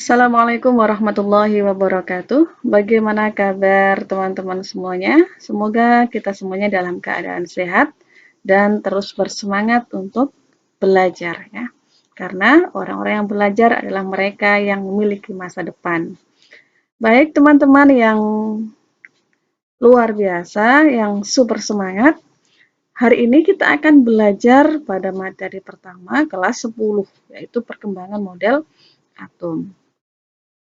Assalamualaikum warahmatullahi wabarakatuh. Bagaimana kabar teman-teman semuanya? Semoga kita semuanya dalam keadaan sehat dan terus bersemangat untuk belajar ya. Karena orang-orang yang belajar adalah mereka yang memiliki masa depan. Baik teman-teman yang luar biasa, yang super semangat. Hari ini kita akan belajar pada materi pertama kelas 10, yaitu perkembangan model atom.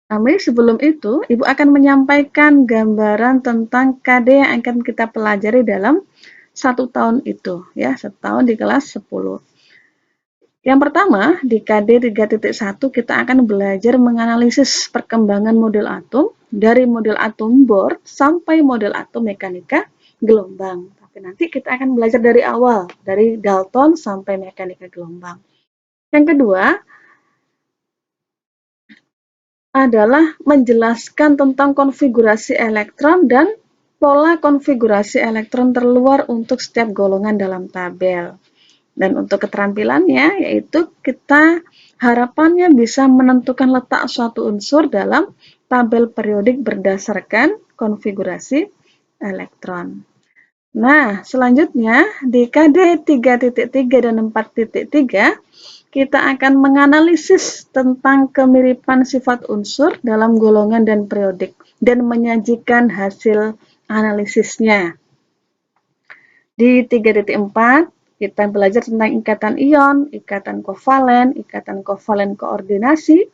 Tapi sebelum itu, Ibu akan menyampaikan gambaran tentang KD yang akan kita pelajari dalam 1 tahun itu, ya, 1 tahun di kelas 10. Yang pertama, di KD 3.1 kita akan belajar menganalisis perkembangan model atom dari model atom Bohr sampai model atom mekanika gelombang. Tapi nanti kita akan belajar dari awal, dari Dalton sampai mekanika gelombang. Yang kedua, adalah menjelaskan tentang konfigurasi elektron dan pola konfigurasi elektron terluar untuk setiap golongan dalam tabel. Dan untuk keterampilannya, yaitu kita harapannya bisa menentukan letak suatu unsur dalam tabel periodik berdasarkan konfigurasi elektron. Nah, selanjutnya di KD 3.3 dan 4.3 kita akan menganalisis tentang kemiripan sifat unsur dalam golongan dan periodik dan menyajikan hasil analisisnya. Di 3.4 kita belajar tentang ikatan ion, ikatan kovalen koordinasi,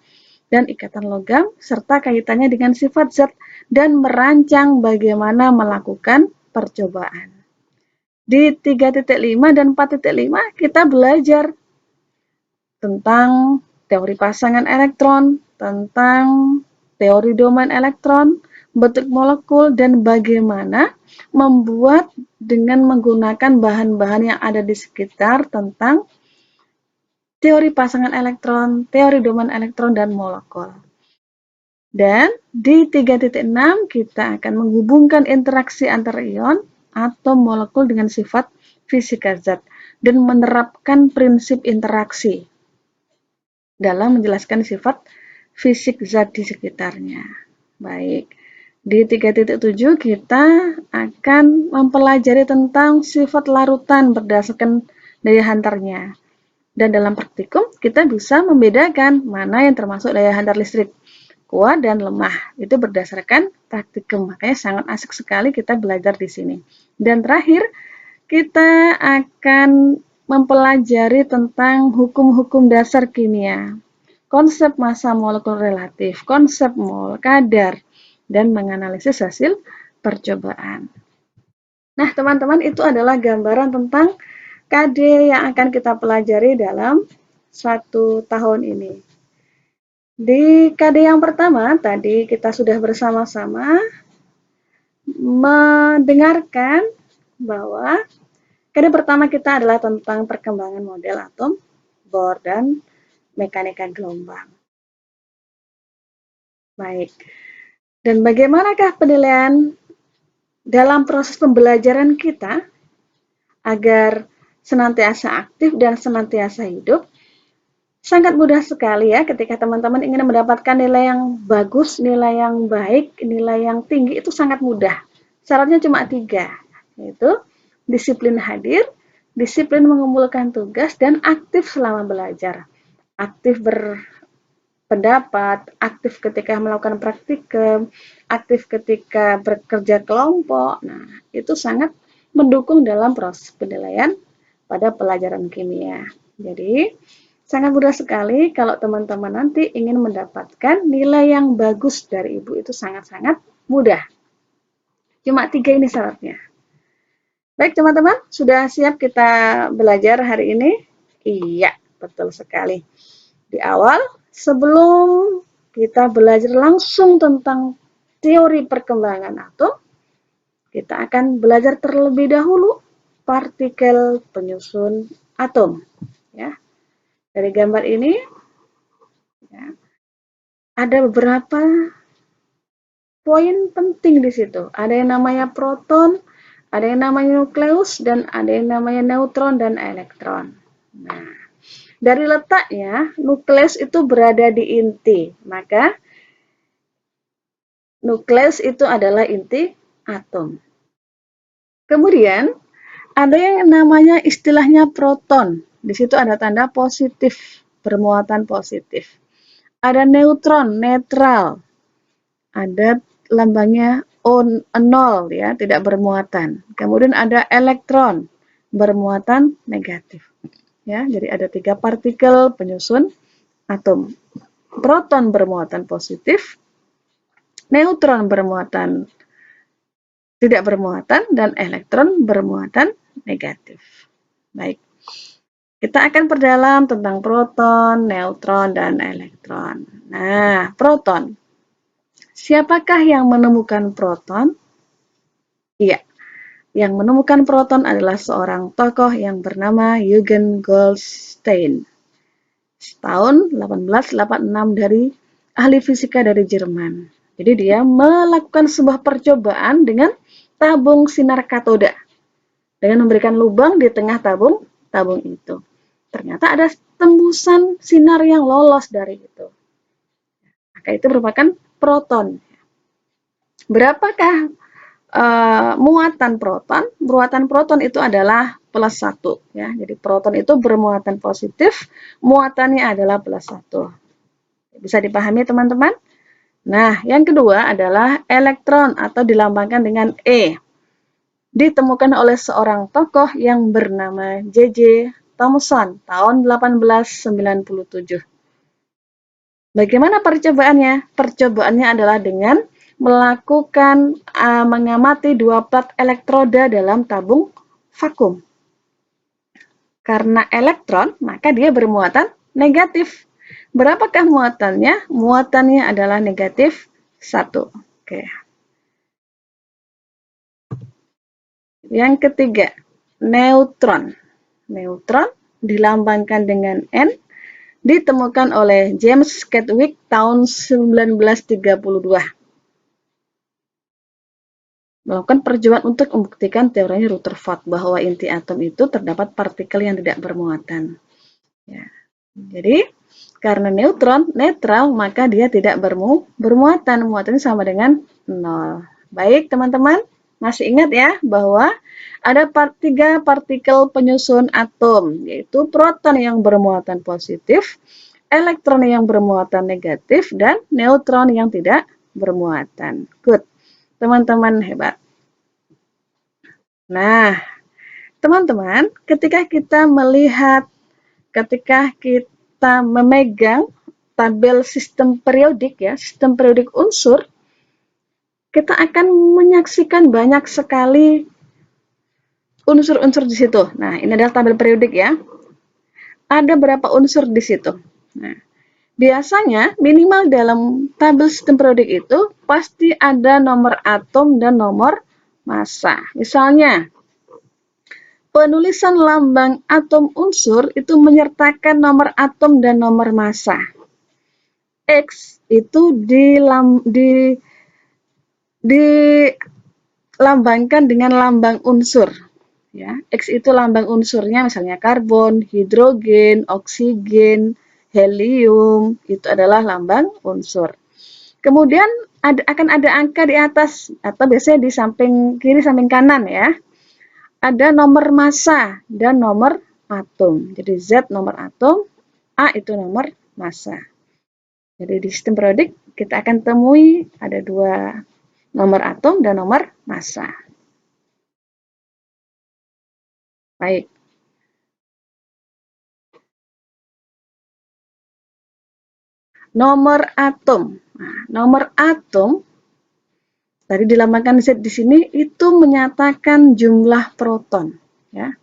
dan ikatan logam, serta kaitannya dengan sifat zat dan merancang bagaimana melakukan percobaan. Di 3.5 dan 4.5 kita belajar tentang teori pasangan elektron, tentang teori domain elektron, bentuk molekul, dan bagaimana membuat dengan menggunakan bahan-bahan yang ada di sekitar tentang teori pasangan elektron, teori domain elektron, dan molekul. Dan di 3.6 kita akan menghubungkan interaksi antar ion atau molekul dengan sifat fisika zat dan menerapkan prinsip interaksi dalam menjelaskan sifat fisik zat di sekitarnya. Baik, di 3.7 kita akan mempelajari tentang sifat larutan berdasarkan daya hantarnya. Dan dalam praktikum kita bisa membedakan mana yang termasuk daya hantar listrik kuat dan lemah. Itu berdasarkan praktikum. Makanya sangat asik sekali kita belajar di sini. Dan terakhir, kita akan mempelajari tentang hukum-hukum dasar kimia, konsep massa molekul relatif, konsep mol, kadar, dan menganalisis hasil percobaan. Nah, teman-teman, itu adalah gambaran tentang KD yang akan kita pelajari dalam 1 tahun ini. Di KD yang pertama, tadi kita sudah bersama-sama mendengarkan bahwa KD pertama kita adalah tentang perkembangan model atom, Bohr, dan mekanika gelombang. Baik, dan bagaimanakah penilaian dalam proses pembelajaran kita agar senantiasa aktif dan senantiasa hidup? Sangat mudah sekali ya ketika teman-teman ingin mendapatkan nilai yang bagus, nilai yang baik, nilai yang tinggi itu sangat mudah. Syaratnya cuma 3, yaitu disiplin hadir, disiplin mengumpulkan tugas, dan aktif selama belajar. Aktif berpendapat, aktif ketika melakukan praktikum, aktif ketika bekerja kelompok. Nah, itu sangat mendukung dalam proses penilaian pada pelajaran kimia. Jadi, sangat mudah sekali kalau teman-teman nanti ingin mendapatkan nilai yang bagus dari Ibu, itu sangat-sangat mudah. Cuma 3 ini syaratnya. Baik teman-teman, sudah siap kita belajar hari ini? Iya, betul sekali. Di awal, sebelum kita belajar langsung tentang teori perkembangan atom, kita akan belajar terlebih dahulu partikel penyusun atom. Ya. Dari gambar ini, ya, ada beberapa poin penting di situ. Ada yang namanya proton, ada yang namanya nukleus, dan ada yang namanya neutron dan elektron. Nah, Dari letaknya, nukleus itu berada di inti, maka nukleus itu adalah inti atom. Kemudian, ada yang namanya istilahnya proton. Di situ ada tanda positif, bermuatan positif. Ada neutron, netral. Ada lambangnya O0 ya, tidak bermuatan. Kemudian ada elektron, bermuatan negatif. Ya, jadi ada 3 partikel penyusun atom. Proton bermuatan positif, neutron bermuatan tidak bermuatan, dan elektron bermuatan negatif. Baik, kita akan perdalam tentang proton, neutron, dan elektron. Nah, proton. Siapakah yang menemukan proton? Iya, yang menemukan proton adalah seorang tokoh yang bernama Eugen Goldstein. Tahun 1886 dari ahli fisika dari Jerman. Jadi dia melakukan sebuah percobaan dengan tabung sinar katoda dengan memberikan lubang di tengah tabung itu. Ternyata ada tembusan sinar yang lolos dari itu. Maka itu merupakan proton. Berapakah muatan proton? Muatan proton itu adalah +1 ya. Jadi proton itu bermuatan positif, muatannya adalah +1. Bisa dipahami teman-teman? Nah, yang kedua adalah elektron atau dilambangkan dengan E. Ditemukan oleh seorang tokoh yang bernama J.J. Thomson tahun 1897. Bagaimana percobaannya? Percobaannya adalah dengan melakukan mengamati 2 plat elektroda dalam tabung vakum. Karena elektron, maka dia bermuatan negatif. Berapakah muatannya? Muatannya adalah negatif 1. Oke. Yang ketiga, neutron. Neutron dilambangkan dengan N, ditemukan oleh James Chadwick tahun 1932. Melakukan percobaan untuk membuktikan teorinya Rutherford bahwa inti atom itu terdapat partikel yang tidak bermuatan. Ya. Jadi, karena neutron netral, maka dia tidak bermuatan. Muatannya sama dengan 0. Baik, teman-teman. Masih ingat ya bahwa ada 3 partikel penyusun atom, yaitu proton yang bermuatan positif, elektron yang bermuatan negatif, dan neutron yang tidak bermuatan. Good. Teman-teman hebat. Nah, teman-teman, ketika kita memegang tabel sistem periodik ya, sistem periodik unsur, kita akan menyaksikan banyak sekali unsur-unsur di situ. Nah, ini adalah tabel periodik ya. Ada berapa unsur di situ? Nah, biasanya minimal dalam tabel sistem periodik itu pasti ada nomor atom dan nomor massa. Misalnya, penulisan lambang atom unsur itu menyertakan nomor atom dan nomor massa. X itu dilambangkan dengan lambang unsur. Ya, X itu lambang unsurnya misalnya karbon, hidrogen, oksigen, helium, itu adalah lambang unsur. Kemudian akan ada angka di atas atau biasanya di samping kiri samping kanan ya. Ada nomor massa dan nomor atom. Jadi Z nomor atom, A itu nomor massa. Jadi di sistem periodik kita akan temui ada 2 nomor atom dan nomor massa. Baik. Nomor atom. Nah, nomor atom tadi dilambangkan Z di sini itu menyatakan jumlah proton, ya.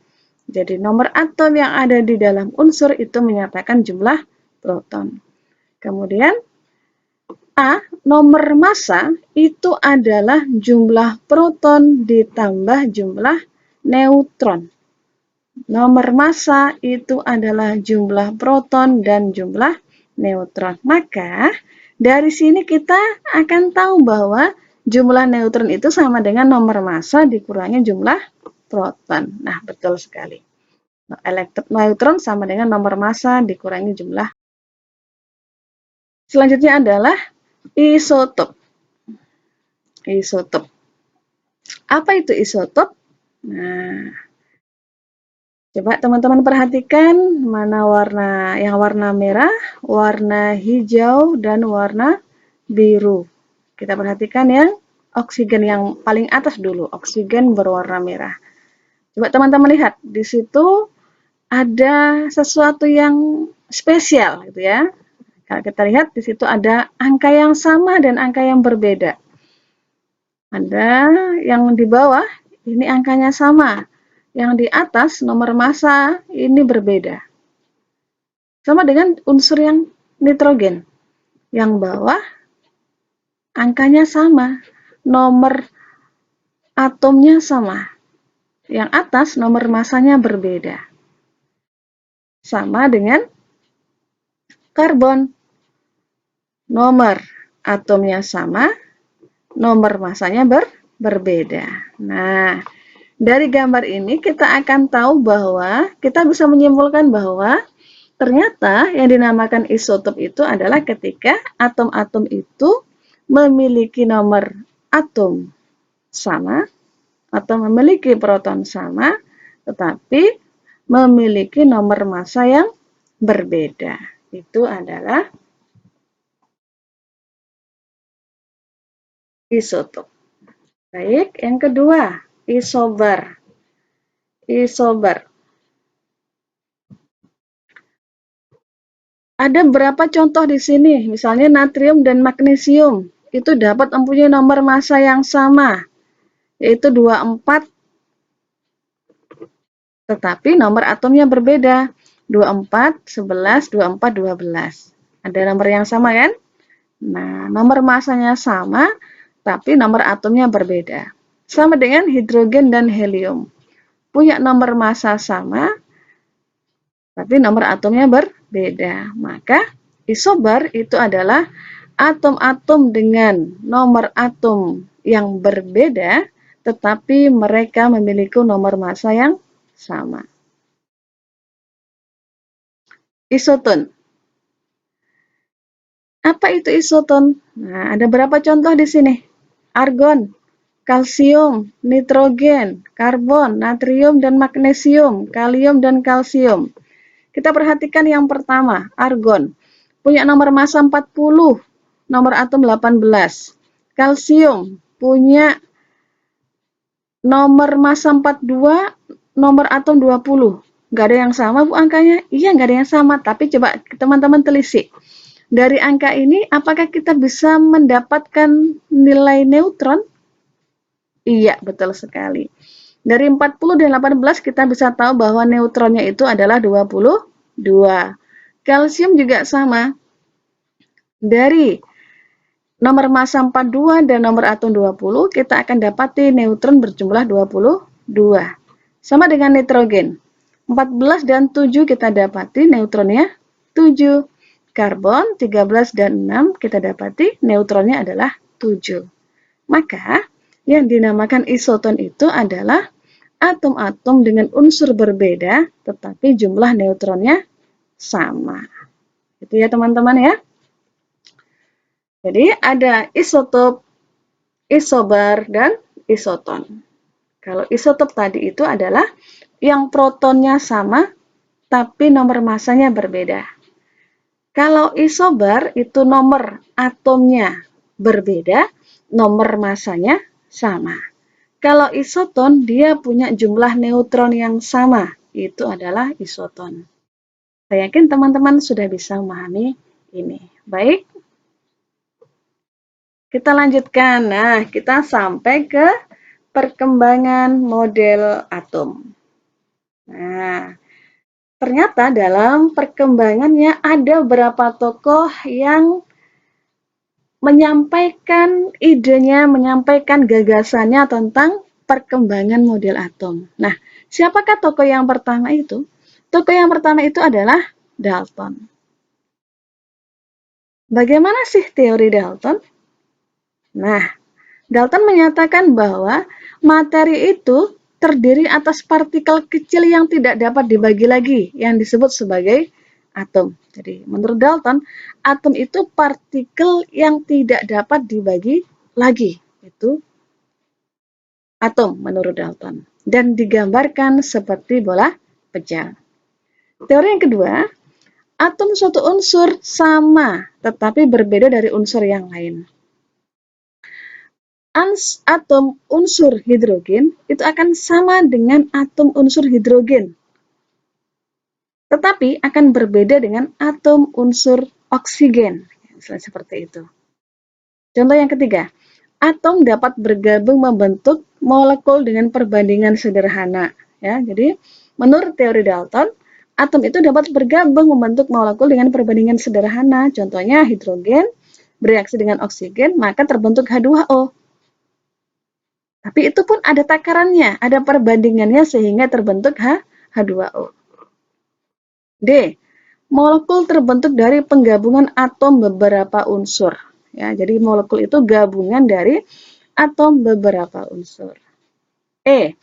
Jadi nomor atom yang ada di dalam unsur itu menyatakan jumlah proton. Kemudian A, nomor massa itu adalah jumlah proton ditambah jumlah neutron. Nomor massa itu adalah jumlah proton dan jumlah neutron. Maka dari sini kita akan tahu bahwa jumlah neutron itu sama dengan nomor massa dikurangi jumlah proton. Nah, betul sekali. Neutron sama dengan nomor massa dikurangi jumlah. Selanjutnya adalah isotop. Isotop. Apa itu isotop? Nah, coba teman-teman perhatikan mana warna yang warna merah, warna hijau, dan warna biru. Kita perhatikan yang oksigen yang paling atas dulu, oksigen berwarna merah. Coba teman-teman lihat, di situ ada sesuatu yang spesial gitu ya. Kalau kita lihat di situ ada angka yang sama dan angka yang berbeda. Ada yang di bawah ini angkanya sama, yang di atas nomor massa ini berbeda. Sama dengan unsur yang nitrogen. Yang bawah angkanya sama, nomor atomnya sama. Yang atas nomor massanya berbeda. Sama dengan karbon. Nomor atomnya sama, nomor massanya berbeda. Nah, dari gambar ini kita akan tahu bahwa kita bisa menyimpulkan bahwa ternyata yang dinamakan isotop itu adalah ketika atom-atom itu memiliki nomor atom sama atau memiliki proton sama, tetapi memiliki nomor massa yang berbeda. Itu adalah isotop. Baik, yang kedua, isobar. Isobar. Ada berapa contoh di sini? Misalnya natrium dan magnesium. Itu dapat mempunyai nomor massa yang sama, yaitu 24, tetapi nomor atomnya berbeda. 24, 11, 24, 12. Ada nomor yang sama kan? Nah, nomor massanya sama, tapi nomor atomnya berbeda. Sama dengan hidrogen dan helium. Punya nomor massa sama, tapi nomor atomnya berbeda. Maka isobar itu adalah atom-atom dengan nomor atom yang berbeda, tetapi mereka memiliki nomor massa yang sama. Isoton. Apa itu isoton? Nah, ada berapa contoh di sini? Argon, kalsium, nitrogen, karbon, natrium dan magnesium, kalium dan kalsium. Kita perhatikan yang pertama, argon. Punya nomor massa 40, nomor atom 18. Kalsium punya nomor massa 42, nomor atom 20. Nggak ada yang sama, Bu, angkanya? Iya, nggak ada yang sama. Tapi coba teman-teman telisik. Dari angka ini, apakah kita bisa mendapatkan nilai neutron? Iya, betul sekali. Dari 40 dan 18 kita bisa tahu bahwa neutronnya itu adalah 22. Kalsium juga sama. Dari nomor massa 42 dan nomor atom 20, kita akan dapati neutron berjumlah 22. Sama dengan nitrogen. 14 dan 7 kita dapati neutronnya 7. Karbon 13 dan 6 kita dapati neutronnya adalah 7. Maka yang dinamakan isoton itu adalah atom-atom dengan unsur berbeda tetapi jumlah neutronnya sama. Itu ya teman-teman ya. Jadi ada isotop, isobar, dan isoton. Kalau isotop tadi itu adalah yang protonnya sama tapi nomor massanya berbeda. Kalau isobar itu nomor atomnya berbeda, nomor massanya sama. Kalau isoton dia punya jumlah neutron yang sama, itu adalah isoton. Saya yakin teman-teman sudah bisa memahami ini. Baik, kita lanjutkan. Nah, kita sampai ke perkembangan model atom. Nah, ternyata dalam perkembangannya ada beberapa tokoh yang menyampaikan idenya, menyampaikan gagasannya tentang perkembangan model atom. Nah, siapakah tokoh yang pertama itu? Tokoh yang pertama itu adalah Dalton. Bagaimana sih teori Dalton? Nah, Dalton menyatakan bahwa materi itu terdiri atas partikel kecil yang tidak dapat dibagi lagi, yang disebut sebagai atom. Jadi, menurut Dalton, atom itu partikel yang tidak dapat dibagi lagi. Itu atom menurut Dalton. Dan digambarkan seperti bola pecah. Teori yang kedua, atom suatu unsur sama, tetapi berbeda dari unsur yang lain. Atom unsur hidrogen itu akan sama dengan atom unsur hidrogen, tetapi akan berbeda dengan atom unsur oksigen. Misalnya seperti itu. Contoh yang ketiga, atom dapat bergabung membentuk molekul dengan perbandingan sederhana. Ya, jadi menurut teori Dalton, atom itu dapat bergabung membentuk molekul dengan perbandingan sederhana. Contohnya hidrogen bereaksi dengan oksigen, maka terbentuk H2O. Tapi itu pun ada takarannya, ada perbandingannya sehingga terbentuk H2O. D. Molekul terbentuk dari penggabungan atom beberapa unsur. Ya, jadi molekul itu gabungan dari atom beberapa unsur. E.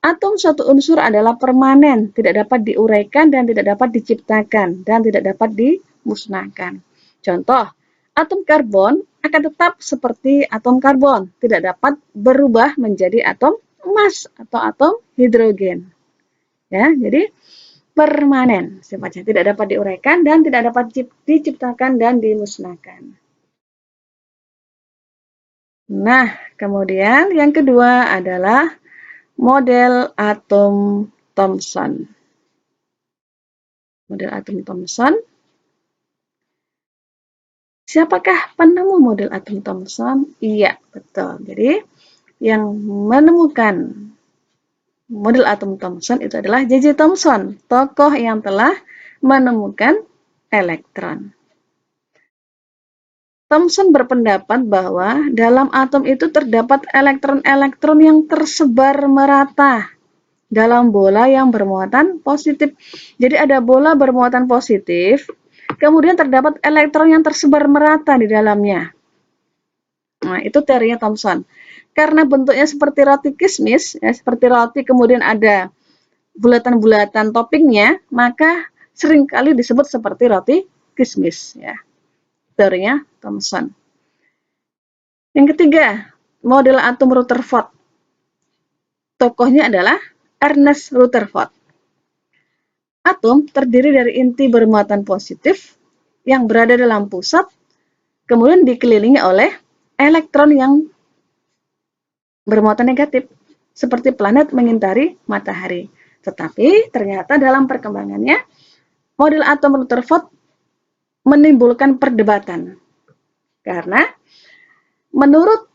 Atom suatu unsur adalah permanen, tidak dapat diuraikan dan tidak dapat diciptakan dan tidak dapat dimusnahkan. Contoh, atom karbon akan tetap seperti atom karbon, tidak dapat berubah menjadi atom emas atau atom hidrogen. Ya, jadi permanen sifatnya, tidak dapat diuraikan dan tidak dapat diciptakan dan dimusnahkan. Nah, kemudian yang kedua adalah model atom Thomson. Model atom Thomson. Siapakah penemu model atom Thomson? Iya, betul. Jadi, yang menemukan model atom Thomson itu adalah J.J. Thomson, tokoh yang telah menemukan elektron. Thomson berpendapat bahwa dalam atom itu terdapat elektron-elektron yang tersebar merata dalam bola yang bermuatan positif. Jadi ada bola bermuatan positif, kemudian terdapat elektron yang tersebar merata di dalamnya. Nah, itu teorinya Thomson. Karena bentuknya seperti roti kismis, ya, seperti roti kemudian ada bulatan-bulatan toppingnya, maka seringkali disebut seperti roti kismis. Ya. Teorinya Thomson. Yang ketiga, model atom Rutherford. Tokohnya adalah Ernest Rutherford. Atom terdiri dari inti bermuatan positif yang berada dalam pusat, kemudian dikelilingi oleh elektron yang bermuatan negatif, seperti planet mengitari matahari. Tetapi ternyata dalam perkembangannya, model atom Rutherford menimbulkan perdebatan. Karena menurut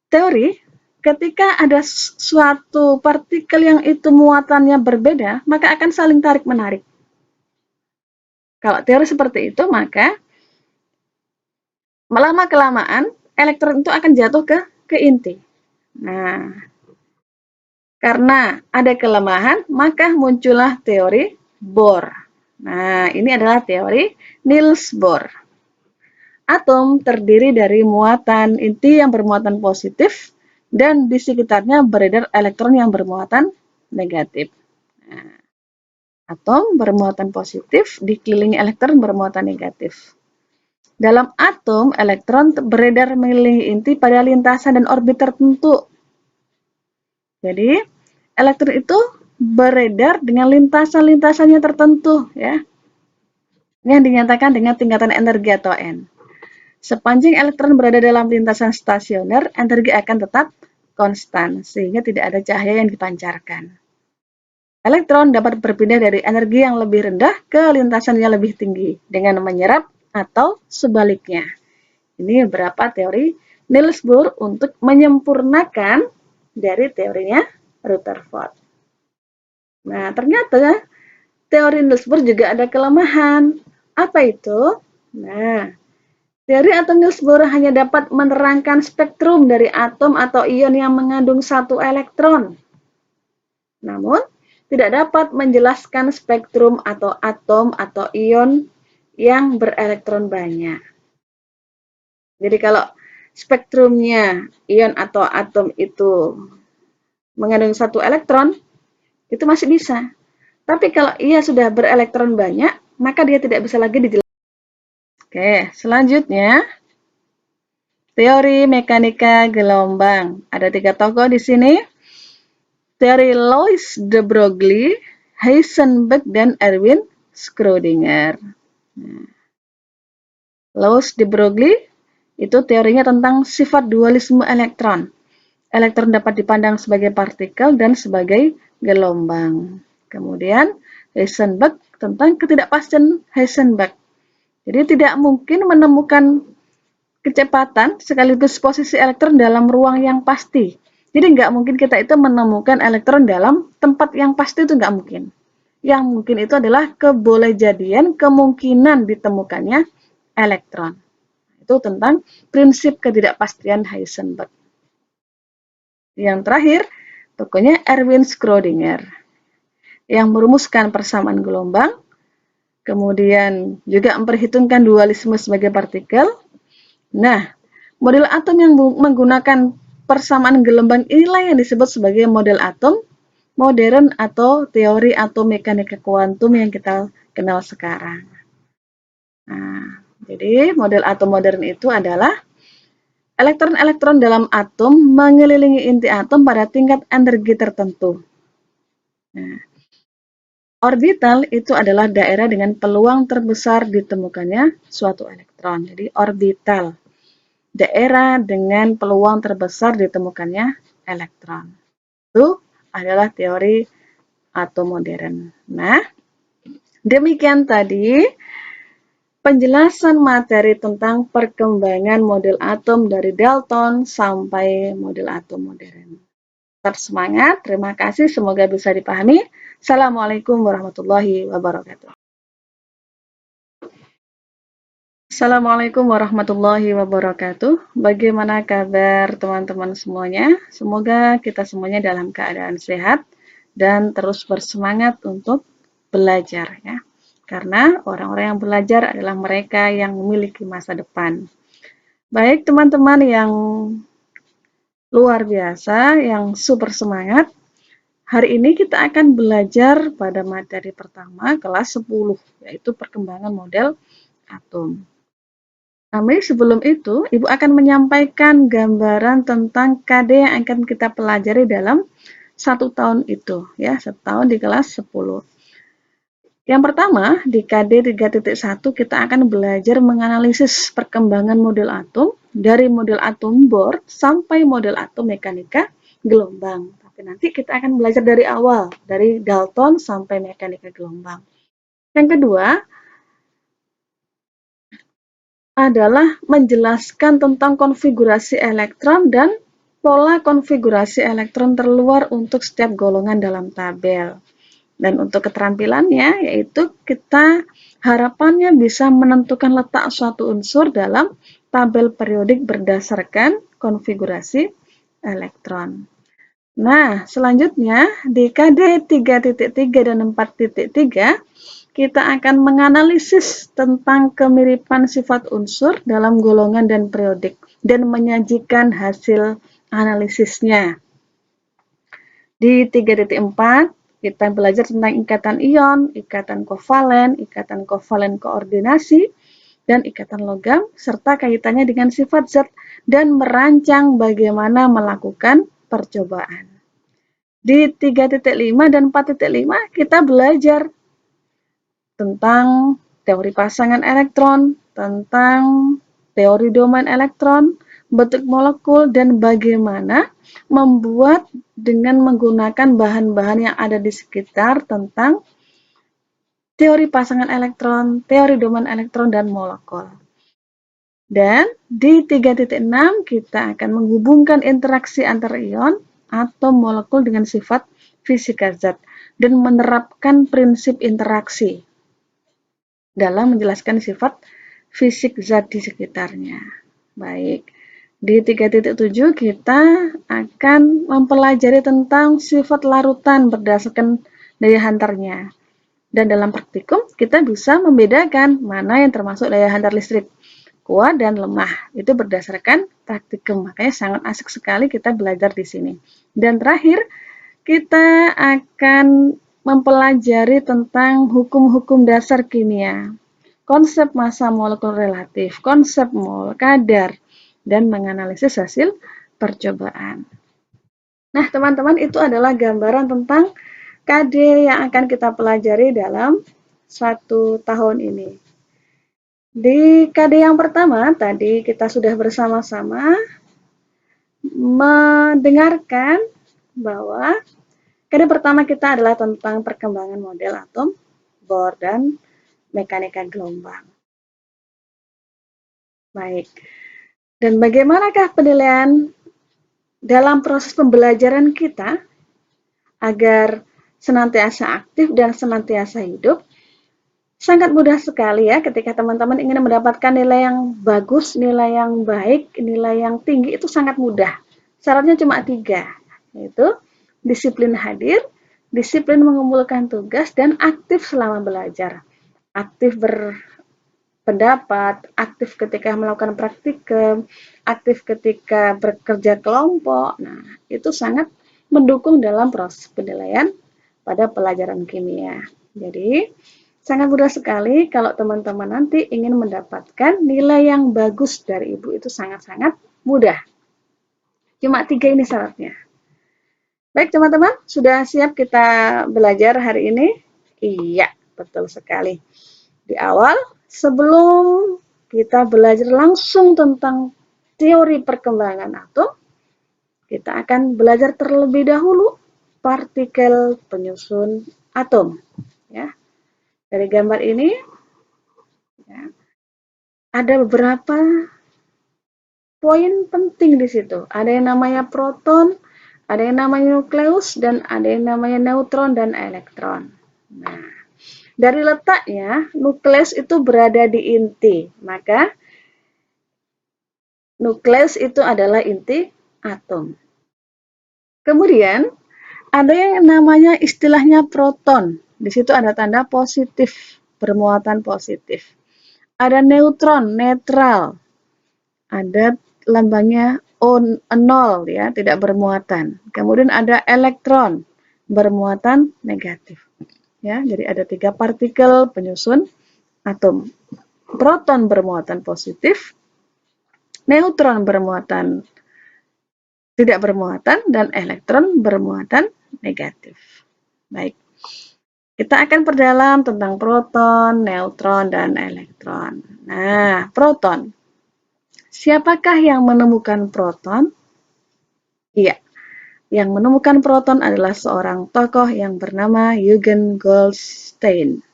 teori, ketika ada suatu partikel yang itu muatannya berbeda, maka akan saling tarik-menarik. Kalau teori seperti itu, maka lama-kelamaan elektron itu akan jatuh ke inti. Nah, karena ada kelemahan, maka muncullah teori Bohr. Nah, ini adalah teori Niels Bohr. Atom terdiri dari muatan inti yang bermuatan positif dan di sekitarnya beredar elektron yang bermuatan negatif. Nah, atom bermuatan positif dikelilingi elektron bermuatan negatif. Dalam atom, elektron beredar mengelilingi inti pada lintasan dan orbit tertentu. Jadi, elektron itu beredar dengan lintasan-lintasannya tertentu, ya, yang dinyatakan dengan tingkatan energi atau N. Sepanjang elektron berada dalam lintasan stasioner, energi akan tetap konstan, sehingga tidak ada cahaya yang dipancarkan. Elektron dapat berpindah dari energi yang lebih rendah ke lintasan yang lebih tinggi, dengan menyerap atau sebaliknya. Ini beberapa teori Niels Bohr untuk menyempurnakan dari teorinya Rutherford. Nah, ternyata teori Niels Bohr juga ada kelemahan. Apa itu? Nah, teori atom Niels Bohr hanya dapat menerangkan spektrum dari atom atau ion yang mengandung satu elektron. Namun, tidak dapat menjelaskan spektrum atau atom atau ion yang berelektron banyak. Jadi kalau spektrumnya ion atau atom itu mengandung 1 elektron, itu masih bisa. Tapi kalau ia sudah berelektron banyak, maka dia tidak bisa lagi dijelaskan. Oke, selanjutnya teori mekanika gelombang. Ada 3 tokoh di sini. Teori Louis de Broglie, Heisenberg, dan Erwin Schrödinger. Louis de Broglie itu teorinya tentang sifat dualisme elektron. Elektron dapat dipandang sebagai partikel dan sebagai gelombang. Kemudian Heisenberg tentang ketidakpastian Heisenberg. Jadi tidak mungkin menemukan kecepatan sekaligus posisi elektron dalam ruang yang pasti. Jadi nggak mungkin kita itu menemukan elektron dalam tempat yang pasti, itu nggak mungkin. Yang mungkin itu adalah kebolehjadian kemungkinan ditemukannya elektron. Itu tentang prinsip ketidakpastian Heisenberg. Yang terakhir, tokohnya Erwin Schrödinger yang merumuskan persamaan gelombang, kemudian juga memperhitungkan dualisme sebagai partikel. Nah, model atom yang menggunakan persamaan gelombang inilah yang disebut sebagai model atom modern atau teori atom mekanika kuantum yang kita kenal sekarang. Nah, jadi model atom modern itu adalah elektron-elektron dalam atom mengelilingi inti atom pada tingkat energi tertentu. Nah, orbital itu adalah daerah dengan peluang terbesar ditemukannya suatu elektron. Jadi orbital, daerah dengan peluang terbesar ditemukannya elektron. Itu adalah teori atom modern. Nah, demikian tadi penjelasan materi tentang perkembangan model atom dari Dalton sampai model atom modern. Tetap semangat, terima kasih, semoga bisa dipahami. Assalamualaikum warahmatullahi wabarakatuh. Assalamualaikum warahmatullahi wabarakatuh. Bagaimana kabar teman-teman semuanya? Semoga kita semuanya dalam keadaan sehat dan terus bersemangat untuk belajar ya. Karena orang-orang yang belajar adalah mereka yang memiliki masa depan. Baik teman-teman yang luar biasa, yang super semangat. Hari ini kita akan belajar pada materi pertama kelas 10, yaitu perkembangan model atom. Namun sebelum itu, Ibu akan menyampaikan gambaran tentang KD yang akan kita pelajari dalam 1 tahun itu, ya, 1 tahun di kelas 10. Yang pertama, di KD 3.1 kita akan belajar menganalisis perkembangan model atom dari model atom Bohr sampai model atom mekanika gelombang. Tapi nanti kita akan belajar dari awal, dari Dalton sampai mekanika gelombang. Yang kedua adalah menjelaskan tentang konfigurasi elektron dan pola konfigurasi elektron terluar untuk setiap golongan dalam tabel. Dan untuk keterampilannya, yaitu kita harapannya bisa menentukan letak suatu unsur dalam tabel periodik berdasarkan konfigurasi elektron. Nah, selanjutnya di KD 3.3 dan 4.3 kita akan menganalisis tentang kemiripan sifat unsur dalam golongan dan periodik dan menyajikan hasil analisisnya. Di 3.4 kita belajar tentang ikatan ion, ikatan kovalen koordinasi, dan ikatan logam, serta kaitannya dengan sifat zat dan merancang bagaimana melakukan percobaan. Di 3.5 dan 4.5 kita belajar tentang teori pasangan elektron, tentang teori domain elektron, bentuk molekul, dan bagaimana membuat dengan menggunakan bahan-bahan yang ada di sekitar tentang teori pasangan elektron, teori domain elektron, dan molekul. Dan di 3.6 kita akan menghubungkan interaksi antar ion atau molekul dengan sifat fisika zat dan menerapkan prinsip interaksi dalam menjelaskan sifat fisik zat di sekitarnya. Baik, di 3.7 kita akan mempelajari tentang sifat larutan berdasarkan daya hantarnya. Dan dalam praktikum kita bisa membedakan mana yang termasuk daya hantar listrik kuat dan lemah. Itu berdasarkan praktikum, makanya sangat asik sekali kita belajar di sini. Dan terakhir, kita akan mempelajari tentang hukum-hukum dasar kimia, konsep massa molekul relatif, konsep mol, kadar, dan menganalisis hasil percobaan. Nah, teman-teman, itu adalah gambaran tentang KD yang akan kita pelajari dalam 1 tahun ini. Di KD yang pertama, tadi kita sudah bersama-sama mendengarkan bahwa KD pertama kita adalah tentang perkembangan model atom, Bohr, dan mekanika gelombang. Baik, dan bagaimanakah penilaian dalam proses pembelajaran kita agar senantiasa aktif dan senantiasa hidup? Sangat mudah sekali ya ketika teman-teman ingin mendapatkan nilai yang bagus, nilai yang baik, nilai yang tinggi itu sangat mudah. Syaratnya cuma 3, yaitu disiplin hadir, disiplin mengumpulkan tugas, dan aktif selama belajar. Aktif berpendapat, aktif ketika melakukan praktikum, aktif ketika bekerja kelompok. Nah, itu sangat mendukung dalam proses penilaian pada pelajaran kimia. Jadi, sangat mudah sekali kalau teman-teman nanti ingin mendapatkan nilai yang bagus dari Ibu, itu sangat-sangat mudah. Cuma 3 ini syaratnya. Baik teman-teman, sudah siap kita belajar hari ini? Iya, betul sekali. Di awal, sebelum kita belajar langsung tentang teori perkembangan atom, kita akan belajar terlebih dahulu partikel penyusun atom. Ya. Dari gambar ini, ya, ada beberapa poin penting di situ. Ada yang namanya proton, ada yang namanya nukleus, dan ada yang namanya neutron dan elektron. Nah, dari letaknya, nukleus itu berada di inti, maka nukleus itu adalah inti atom. Kemudian, ada yang namanya istilahnya proton. Di situ ada tanda positif, bermuatan positif. Ada neutron, netral. Ada lambangnya O0 ya, tidak bermuatan. Kemudian ada elektron, bermuatan negatif. Ya, jadi ada 3 partikel penyusun atom. Proton bermuatan positif, neutron bermuatan tidak bermuatan, dan elektron bermuatan negatif. Baik, kita akan perdalam tentang proton, neutron, dan elektron. Nah, proton. Siapakah yang menemukan proton? Iya, yang menemukan proton adalah seorang tokoh yang bernama Eugen Goldstein.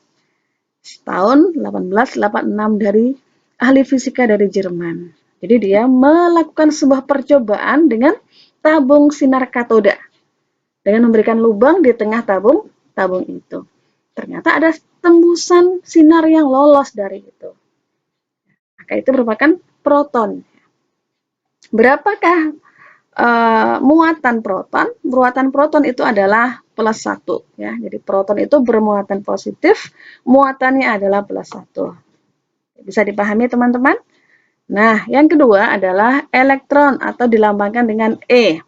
Tahun 1886 dari ahli fisika dari Jerman. Jadi dia melakukan sebuah percobaan dengan tabung sinar katoda dengan memberikan lubang di tengah tabung itu. Ternyata ada tembusan sinar yang lolos dari itu. Maka itu merupakan proton. Berapakah muatan proton? Muatan proton itu adalah +1 ya. Jadi proton itu bermuatan positif, muatannya adalah +1. Bisa dipahami teman-teman? Nah, yang kedua adalah elektron atau dilambangkan dengan E.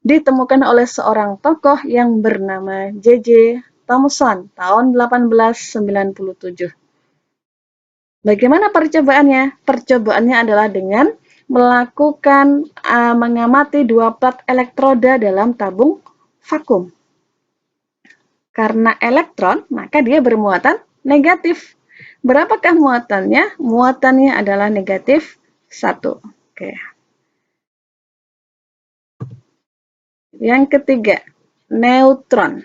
Ditemukan oleh seorang tokoh yang bernama J.J. Thomson tahun 1897. Bagaimana percobaannya? Percobaannya adalah dengan melakukan mengamati 2 plat elektroda dalam tabung vakum. Karena elektron, maka dia bermuatan negatif. Berapakah muatannya? Muatannya adalah negatif 1. Oke. Yang ketiga, neutron.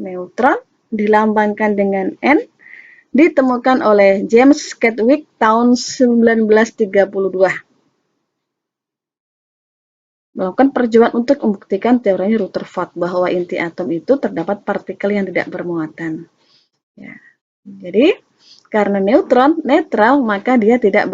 Neutron dilambangkan dengan N, ditemukan oleh James Chadwick tahun 1932. Melakukan percobaan untuk membuktikan teorinya Rutherford bahwa inti atom itu terdapat partikel yang tidak bermuatan. Ya. Jadi, karena neutron netral, maka dia tidak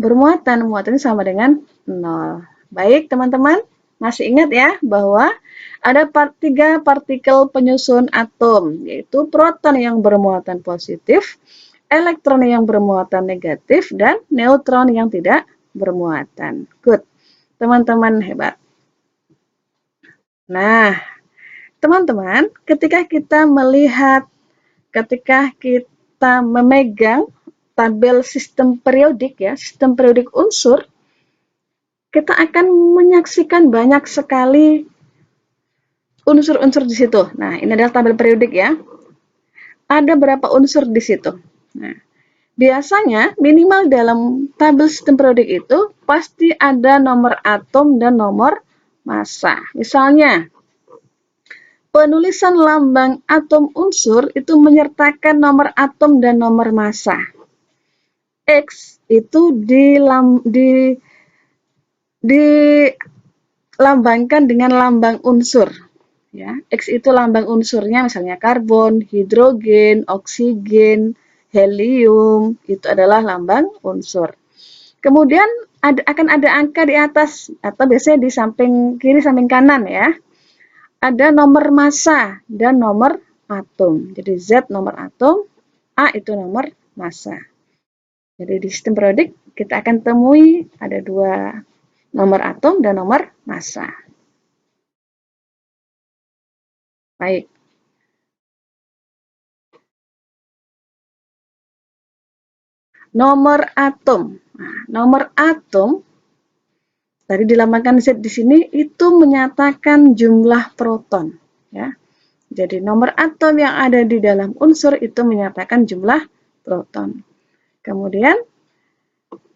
bermuatan. Muatannya sama dengan 0. Baik, teman-teman. Masih ingat ya bahwa ada 3 partikel penyusun atom, yaitu proton yang bermuatan positif, elektron yang bermuatan negatif, dan neutron yang tidak bermuatan. Good. Teman-teman hebat. Nah, Teman-teman, ketika kita memegang tabel sistem periodik ya, sistem periodik unsur, kita akan menyaksikan banyak sekali unsur-unsur di situ. Nah, ini adalah tabel periodik ya. Ada berapa unsur di situ. Nah, biasanya minimal dalam tabel sistem periodik itu pasti ada nomor atom dan nomor massa. Misalnya, penulisan lambang atom unsur itu menyertakan nomor atom dan nomor massa. X itu dilambangkan dengan lambang unsur. Ya, X itu lambang unsurnya misalnya karbon, hidrogen, oksigen, helium, itu adalah lambang unsur. Kemudian akan ada angka di atas atau biasanya di samping kiri samping kanan ya. Ada nomor massa dan nomor atom. Jadi Z nomor atom, A itu nomor massa. Jadi di sistem periodik kita akan temui ada dua nomor atom dan nomor massa. Baik. Nomor atom. Nah, nomor atom tadi dilambangkan Z di sini itu menyatakan jumlah proton ya. Jadi nomor atom yang ada di dalam unsur itu menyatakan jumlah proton. Kemudian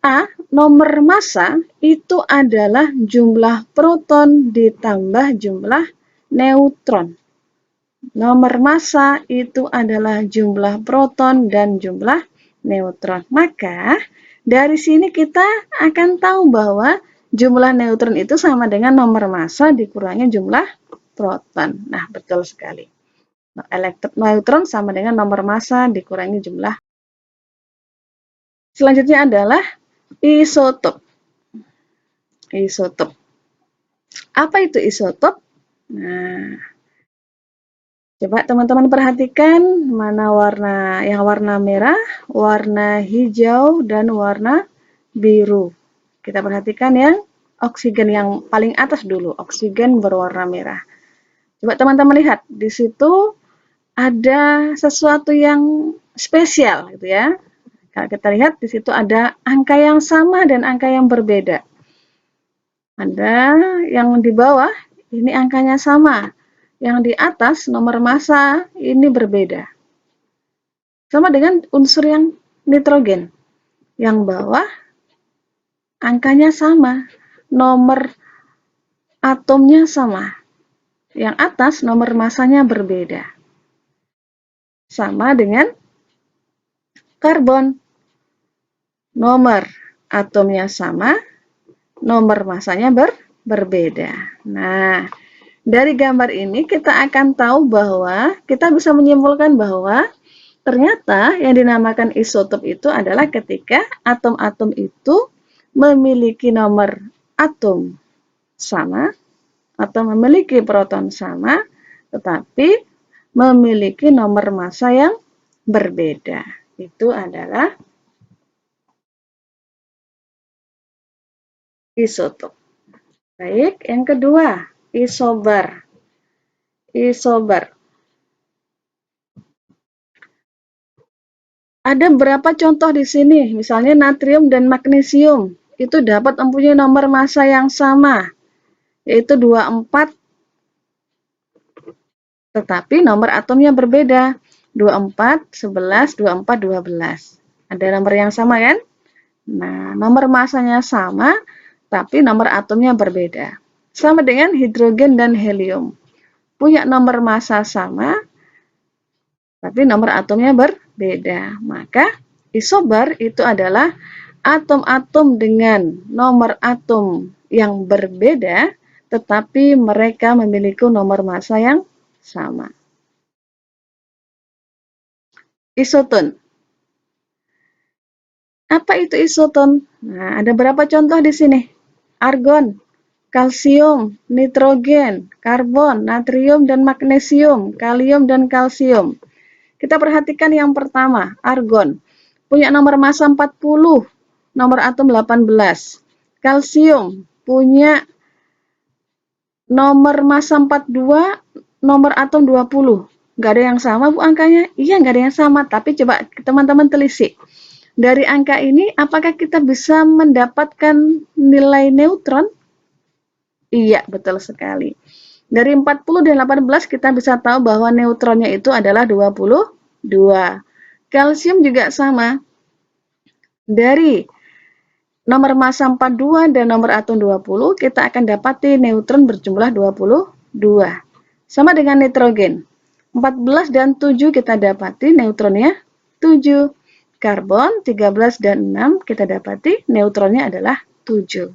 A, nomor massa itu adalah jumlah proton ditambah jumlah neutron. Nomor massa itu adalah jumlah proton dan jumlah neutron. Maka dari sini kita akan tahu bahwa jumlah neutron itu sama dengan nomor massa dikurangi jumlah proton. Nah, betul sekali. Neutron sama dengan nomor massa dikurangi jumlah. Selanjutnya adalah isotop. Isotop. Apa itu isotop? Nah, coba teman-teman perhatikan mana warna yang warna merah, warna hijau, dan warna biru. Kita perhatikan yang oksigen yang paling atas dulu, oksigen berwarna merah. Coba teman-teman lihat, di situ ada sesuatu yang spesial gitu ya. Kalau kita lihat di situ ada angka yang sama dan angka yang berbeda. Ada yang di bawah ini angkanya sama. Yang di atas nomor massa ini berbeda. Sama dengan unsur yang nitrogen. Yang bawah angkanya sama. Nomor atomnya sama. Yang atas nomor massanya berbeda. Sama dengan karbon. Nomor atomnya sama, nomor massanya berbeda. Nah, dari gambar ini kita akan tahu bahwa kita bisa menyimpulkan bahwa ternyata yang dinamakan isotop itu adalah ketika atom-atom itu memiliki nomor atom sama atau memiliki proton sama, tetapi memiliki nomor massa yang berbeda. Itu adalah isotop. Baik, yang kedua, isobar. Isobar. Ada berapa contoh di sini? Misalnya natrium dan magnesium. Itu dapat mempunyai nomor massa yang sama, yaitu 24, tetapi nomor atomnya berbeda. 24, 11, 24, 12. Ada nomor yang sama kan? Nah, nomor massanya sama, tapi nomor atomnya berbeda. Sama dengan hidrogen dan helium. Punya nomor massa sama, tapi nomor atomnya berbeda. Maka isobar itu adalah atom-atom dengan nomor atom yang berbeda, tetapi mereka memiliki nomor massa yang sama. Isoton. Apa itu isoton? Nah, ada berapa contoh di sini? Argon, kalsium, nitrogen, karbon, natrium dan magnesium, kalium dan kalsium. Kita perhatikan yang pertama, argon. Punya nomor massa 40, nomor atom 18. Kalsium punya nomor massa 42, nomor atom 20. Nggak ada yang sama, Bu, angkanya? Iya, nggak ada yang sama. Tapi coba teman-teman telisik. Dari angka ini, apakah kita bisa mendapatkan nilai neutron? Iya, betul sekali. Dari 40 dan 18 kita bisa tahu bahwa neutronnya itu adalah 22. Kalsium juga sama. Dari nomor massa 42 dan nomor atom 20, kita akan dapati neutron berjumlah 22. Sama dengan nitrogen. 14 dan 7 kita dapati neutronnya 7. Karbon 13 dan 6 kita dapati neutronnya adalah 7.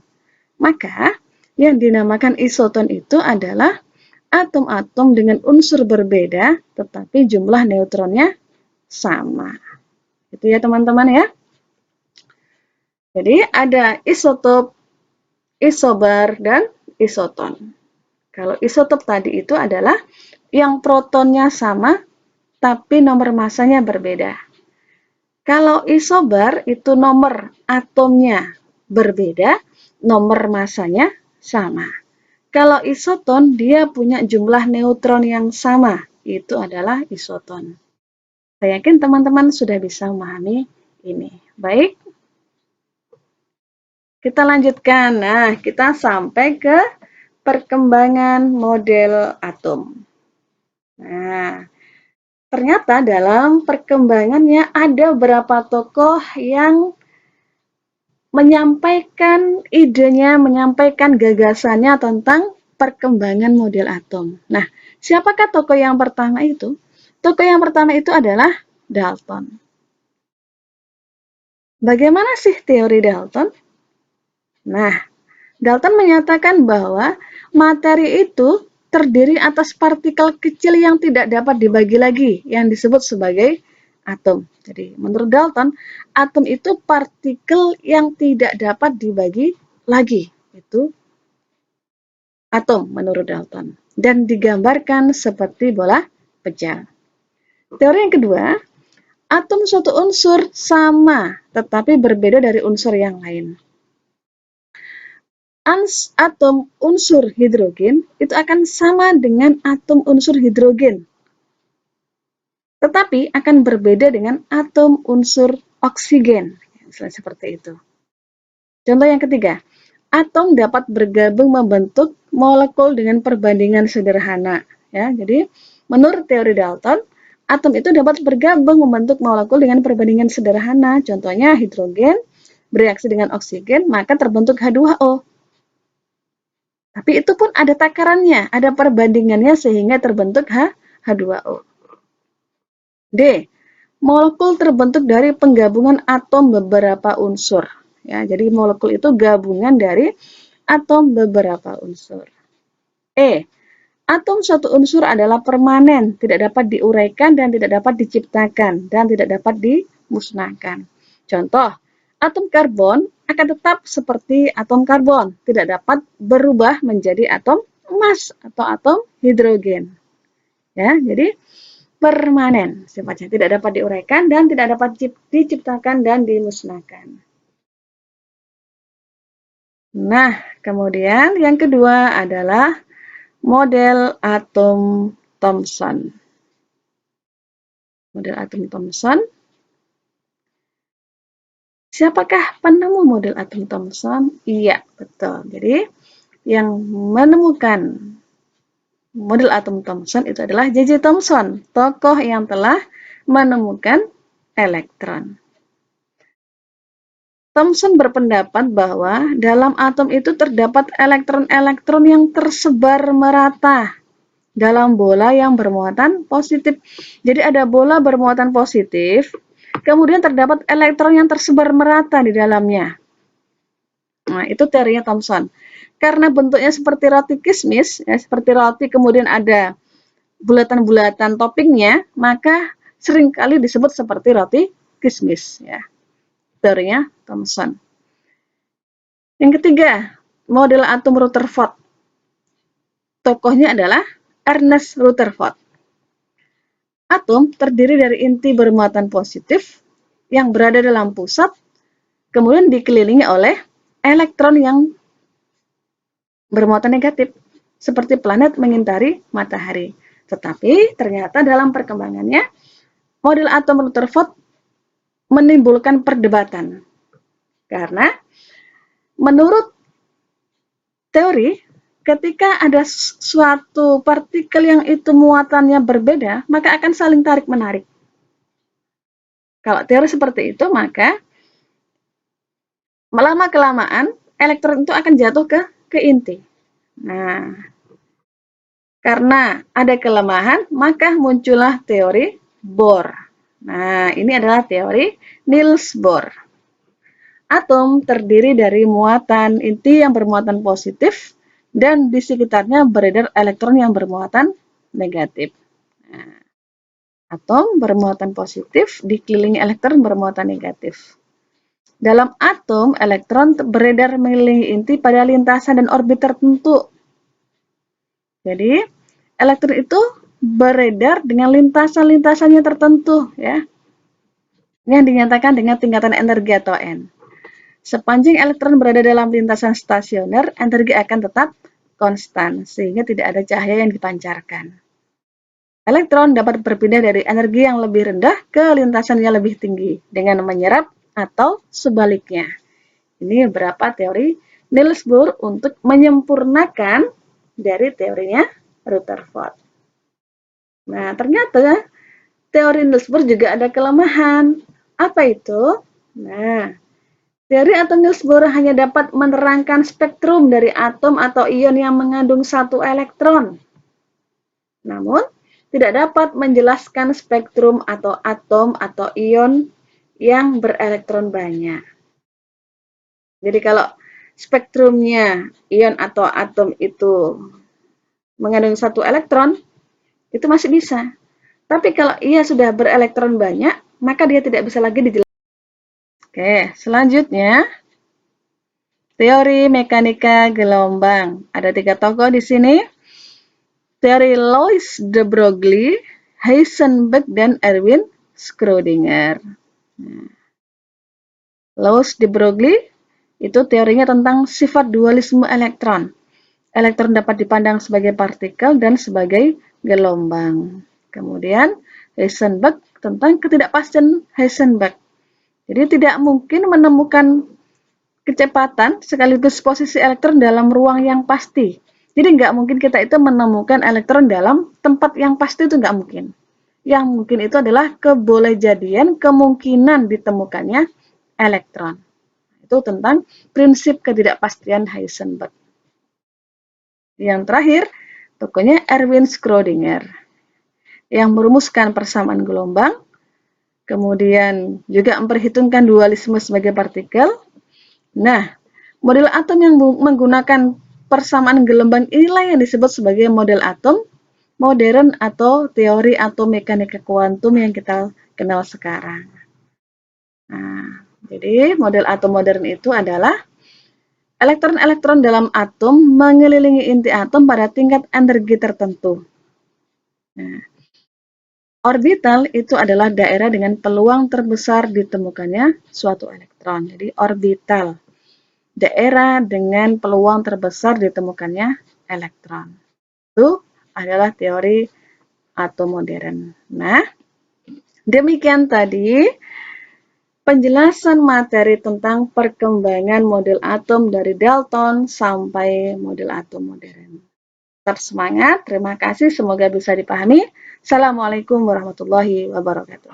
Maka yang dinamakan isoton itu adalah atom-atom dengan unsur berbeda tetapi jumlah neutronnya sama. Itu ya teman-teman ya. Jadi ada isotop, isobar, dan isoton. Kalau isotop tadi itu adalah yang protonnya sama tapi nomor masanya berbeda. Kalau isobar itu nomor atomnya berbeda, nomor masanya sama. Kalau isoton dia punya jumlah neutron yang sama, itu adalah isoton. Saya yakin teman-teman sudah bisa memahami ini. Baik, kita lanjutkan. Nah, kita sampai ke perkembangan model atom. Nah, ternyata dalam perkembangannya ada beberapa tokoh yang menyampaikan idenya, menyampaikan gagasannya tentang perkembangan model atom. Nah, siapakah tokoh yang pertama itu? Tokoh yang pertama itu adalah Dalton. Bagaimana sih teori Dalton? Nah, Dalton menyatakan bahwa materi itu terdiri atas partikel kecil yang tidak dapat dibagi lagi, yang disebut sebagai atom. Jadi, menurut Dalton, atom itu partikel yang tidak dapat dibagi lagi. Itu atom menurut Dalton. Dan digambarkan seperti bola pecah. Teori yang kedua, atom suatu unsur sama, tetapi berbeda dari unsur yang lain. Atom unsur hidrogen itu akan sama dengan atom unsur hidrogen, tetapi akan berbeda dengan atom unsur oksigen. Misalnya seperti itu. Contoh yang ketiga, atom dapat bergabung membentuk molekul dengan perbandingan sederhana. Ya, jadi menurut teori Dalton, atom itu dapat bergabung membentuk molekul dengan perbandingan sederhana. Contohnya hidrogen bereaksi dengan oksigen, maka terbentuk H2O. Tapi itu pun ada takarannya, ada perbandingannya sehingga terbentuk H2O. D. Molekul terbentuk dari penggabungan atom beberapa unsur. Ya, jadi molekul itu gabungan dari atom beberapa unsur. E. Atom suatu unsur adalah permanen, tidak dapat diuraikan dan tidak dapat diciptakan dan tidak dapat dimusnahkan. Contoh, atom karbon akan tetap seperti atom karbon, tidak dapat berubah menjadi atom emas atau atom hidrogen. Ya, jadi permanen sifatnya, tidak dapat diuraikan dan tidak dapat diciptakan dan dimusnahkan. Nah, kemudian yang kedua adalah model atom Thomson. Model atom Thomson. Siapakah penemu model atom Thomson? Iya, betul. Jadi, yang menemukan model atom Thomson itu adalah J.J. Thomson, tokoh yang telah menemukan elektron. Thomson berpendapat bahwa dalam atom itu terdapat elektron-elektron yang tersebar merata dalam bola yang bermuatan positif. Jadi ada bola bermuatan positif, kemudian terdapat elektron yang tersebar merata di dalamnya. Nah, itu teorinya Thomson. Karena bentuknya seperti roti kismis, ya, seperti roti kemudian ada bulatan-bulatan toppingnya, maka seringkali disebut seperti roti kismis. Ya. Teorinya Thomson. Yang ketiga, model atom Rutherford. Tokohnya adalah Ernest Rutherford. Atom terdiri dari inti bermuatan positif yang berada dalam pusat, kemudian dikelilingi oleh elektron yang bermuatan negatif, seperti planet mengitari matahari. Tetapi ternyata dalam perkembangannya, model atom Rutherford menimbulkan perdebatan. Karena menurut teori, ketika ada suatu partikel yang itu muatannya berbeda, maka akan saling tarik-menarik. Kalau teori seperti itu, maka lama-kelamaan elektron itu akan jatuh ke inti. Nah, karena ada kelemahan, maka muncullah teori Bohr. Nah, ini adalah teori Niels Bohr. Atom terdiri dari muatan inti yang bermuatan positif dan di sekitarnya beredar elektron yang bermuatan negatif. Nah, atom bermuatan positif dikelilingi elektron bermuatan negatif. Dalam atom, elektron beredar mengelilingi inti pada lintasan dan orbit tertentu. Jadi, elektron itu beredar dengan lintasan-lintasannya tertentu, ya, yang dinyatakan dengan tingkatan energi atau N. Sepanjang elektron berada dalam lintasan stasioner, energi akan tetap konstan, sehingga tidak ada cahaya yang dipancarkan. Elektron dapat berpindah dari energi yang lebih rendah ke lintasan yang lebih tinggi, dengan menyerap atau sebaliknya. Ini beberapa teori Niels Bohr untuk menyempurnakan dari teorinya Rutherford. Nah, ternyata teori Niels Bohr juga ada kelemahan. Apa itu? Nah, teori atom Niels Bohr hanya dapat menerangkan spektrum dari atom atau ion yang mengandung satu elektron. Namun, tidak dapat menjelaskan spektrum atau atom atau ion yang berelektron banyak. Jadi kalau spektrumnya ion atau atom itu mengandung satu elektron, itu masih bisa. Tapi kalau ia sudah berelektron banyak, maka dia tidak bisa lagi dijelaskan. Oke, selanjutnya teori mekanika gelombang. Ada 3 tokoh di sini. Teori Louis de Broglie, Heisenberg, dan Erwin Schrödinger. Louis de Broglie itu teorinya tentang sifat dualisme elektron. Elektron dapat dipandang sebagai partikel dan sebagai gelombang. Kemudian Heisenberg tentang ketidakpastian Heisenberg. Jadi tidak mungkin menemukan kecepatan sekaligus posisi elektron dalam ruang yang pasti. Jadi nggak mungkin kita itu menemukan elektron dalam tempat yang pasti, itu nggak mungkin. Yang mungkin itu adalah kebolehjadian kemungkinan ditemukannya elektron. Itu tentang prinsip ketidakpastian Heisenberg. Yang terakhir, tokohnya Erwin Schrödinger yang merumuskan persamaan gelombang, kemudian juga memperhitungkan dualisme sebagai partikel. Nah, model atom yang menggunakan persamaan gelombang inilah yang disebut sebagai model atom modern atau teori atom mekanika kuantum yang kita kenal sekarang. Nah, jadi model atom modern itu adalah elektron-elektron dalam atom mengelilingi inti atom pada tingkat energi tertentu. Nah, orbital itu adalah daerah dengan peluang terbesar ditemukannya suatu elektron. Jadi orbital, daerah dengan peluang terbesar ditemukannya elektron. Itu adalah teori atom modern. Nah, demikian tadi penjelasan materi tentang perkembangan model atom dari Dalton sampai model atom modern. Tetap semangat, terima kasih, semoga bisa dipahami. Assalamualaikum warahmatullahi wabarakatuh.